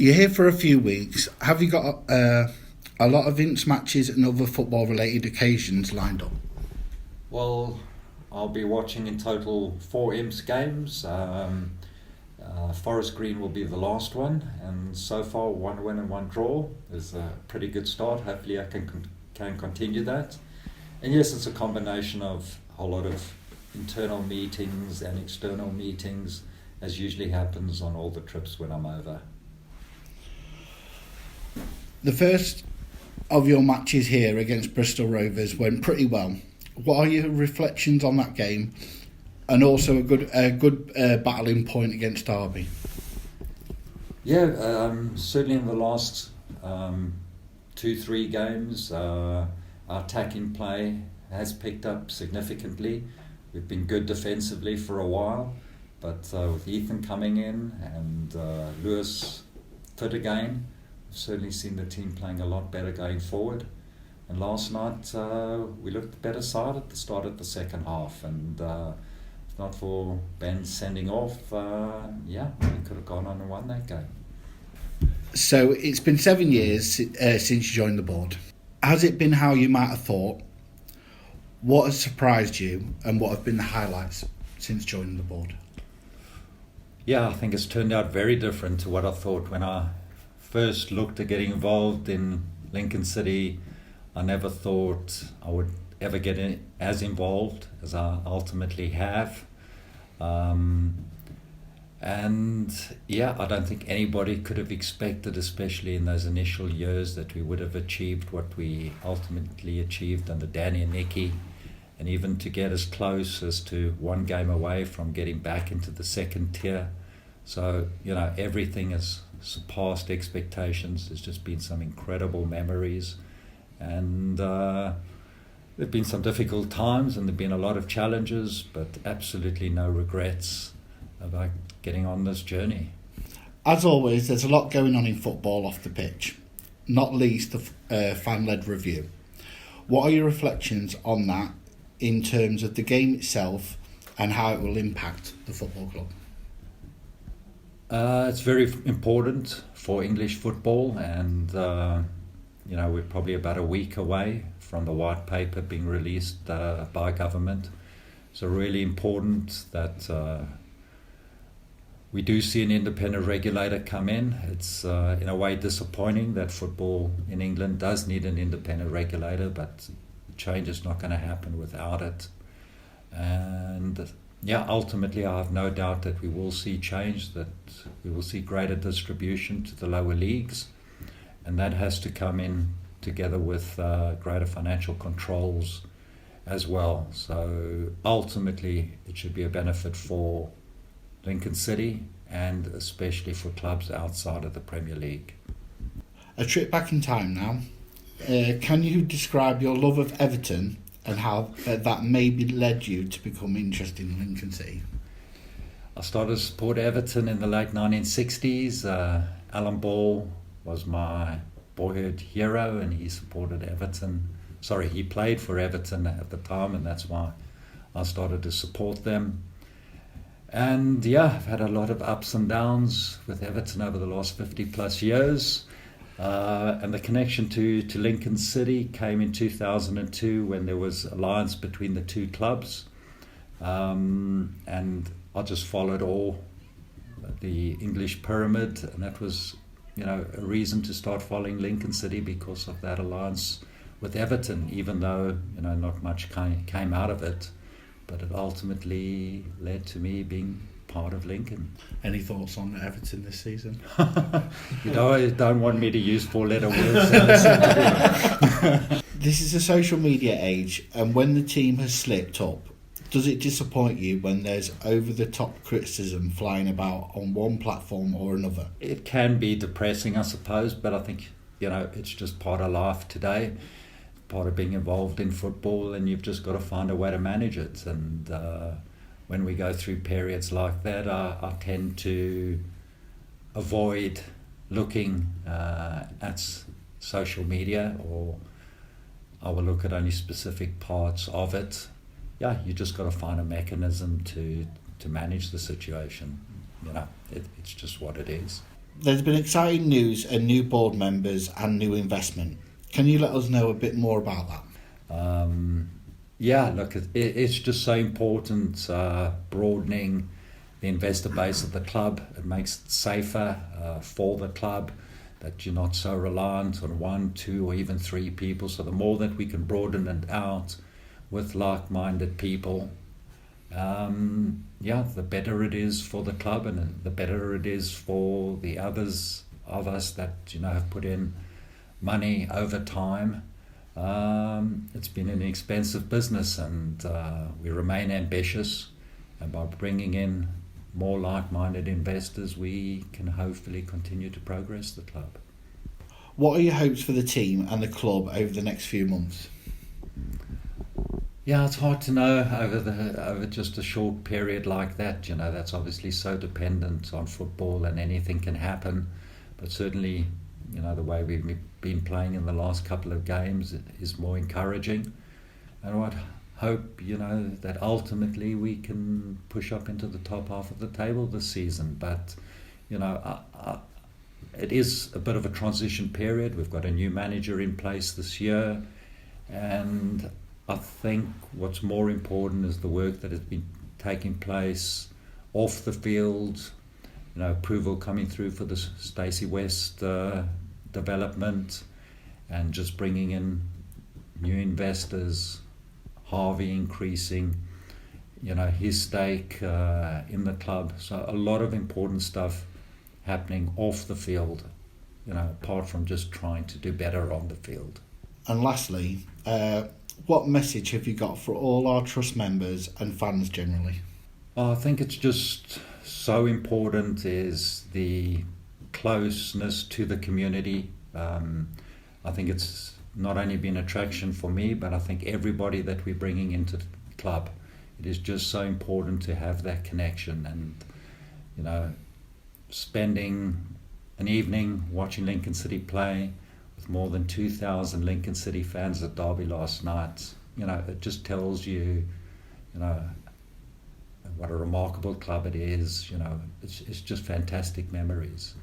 You're here for a few weeks. Have you got a lot of Imps matches and other football-related occasions lined up? Well, I'll be watching in total 4 Imps games. Forest Green will be the last one, and so far 1 win and 1 draw is a pretty good start. Hopefully I can continue that. And yes, it's a combination of a lot of internal meetings and external meetings, as usually happens on all the trips when I'm over. The first of your matches here against Bristol Rovers went pretty well. What are your reflections on that game, and also a good battling point against Derby? Yeah, certainly in the last 2-3 games, our attacking play has picked up significantly. We've been good defensively for a while, but with Ethan coming in and Lewis fit again, we've certainly seen the team playing a lot better going forward. And last night we looked the better side at the start of the second half, and if not for Ben sending off, we could have gone on and won that game. So it's been 7 years since you joined the board. Has it been how you might have thought? What has surprised you, and what have been the highlights since joining the board? Yeah, I think it's turned out very different to what I thought when I first looked at getting involved in Lincoln City. I never thought I would ever get as involved as I ultimately have. I don't think anybody could have expected, especially in those initial years, that we would have achieved what we ultimately achieved under Danny and Nicky, and even to get as close as to 1 game away from getting back into the second tier. So, everything has surpassed expectations. There's just been some incredible memories, and there have been some difficult times, and there have been a lot of challenges, but absolutely no regrets about getting on this journey. As always, there's a lot going on in football off the pitch, not least the fan-led review. What are your reflections on that in terms of the game itself and how it will impact the football club? It's very important for English football, and we're probably about a week away from the white paper being released by government. So really important that we do see an independent regulator come in. It's in a way disappointing that football in England does need an independent regulator, but change is not going to happen without it. And ultimately I have no doubt that we will see change, that we will see greater distribution to the lower leagues, and that has to come in together with greater financial controls as well. So ultimately it should be a benefit for Lincoln City, and especially for clubs outside of the Premier League. A trip back in time now. Can you describe your love of Everton and how that maybe led you to become interested in Lincoln City? I started to support Everton in the late 1960s. Alan Ball was my boyhood hero, and he supported Everton. He played for Everton at the time, and that's why I started to support them. And I've had a lot of ups and downs with Everton over the last 50 plus years. And the connection to Lincoln City came in 2002 when there was alliance between the 2 clubs. And I just followed all the English pyramid, and that was, a reason to start following Lincoln City because of that alliance with Everton, even though, not much came out of it. But it ultimately led to me being part of Lincoln. Any thoughts on Everton this season? You don't want me to use 4-letter words. This is a social media age, and when the team has slipped up, does it disappoint you when there's over-the-top criticism flying about on one platform or another? It can be depressing, I suppose, but I think, it's just part of life today. Part of being involved in football, and you've just got to find a way to manage it. And when we go through periods like that, I tend to avoid looking at social media, or I will look at only specific parts of it. You just got to find a mechanism to manage the situation. It's just what it is. There's been exciting news and new board members and new investment. Can you let us know a bit more about that? Yeah, look, it's just so important broadening the investor base of the club. It makes it safer for the club, that you're not so reliant on 1, 2, or even 3 people. So the more that we can broaden it out with like-minded people, the better it is for the club, and the better it is for the others of us that have put in money over time. It's been an expensive business, and we remain ambitious. And by bringing in more like-minded investors, we can hopefully continue to progress the club. What are your hopes for the team and the club over the next few months? Yeah, it's hard to know over just a short period like that. That's obviously so dependent on football, and anything can happen. But certainly, the way we've been playing in the last couple of games is more encouraging. And I'd hope, that ultimately we can push up into the top half of the table this season. But, it is a bit of a transition period. We've got a new manager in place this year, and I think what's more important is the work that has been taking place off the field. Approval coming through for the Stacey West development, and just bringing in new investors, Harvey increasing, his stake in the club. So a lot of important stuff happening off the field, apart from just trying to do better on the field. And lastly, what message have you got for all our trust members and fans generally? I think it's just so important is the closeness to the community. I think it's not only been attraction for me, but I think everybody that we're bringing into the club. It is just so important to have that connection, and spending an evening watching Lincoln City play with more than 2,000 Lincoln City fans at Derby last night. It just tells you, what a remarkable club it is. It's just fantastic memories.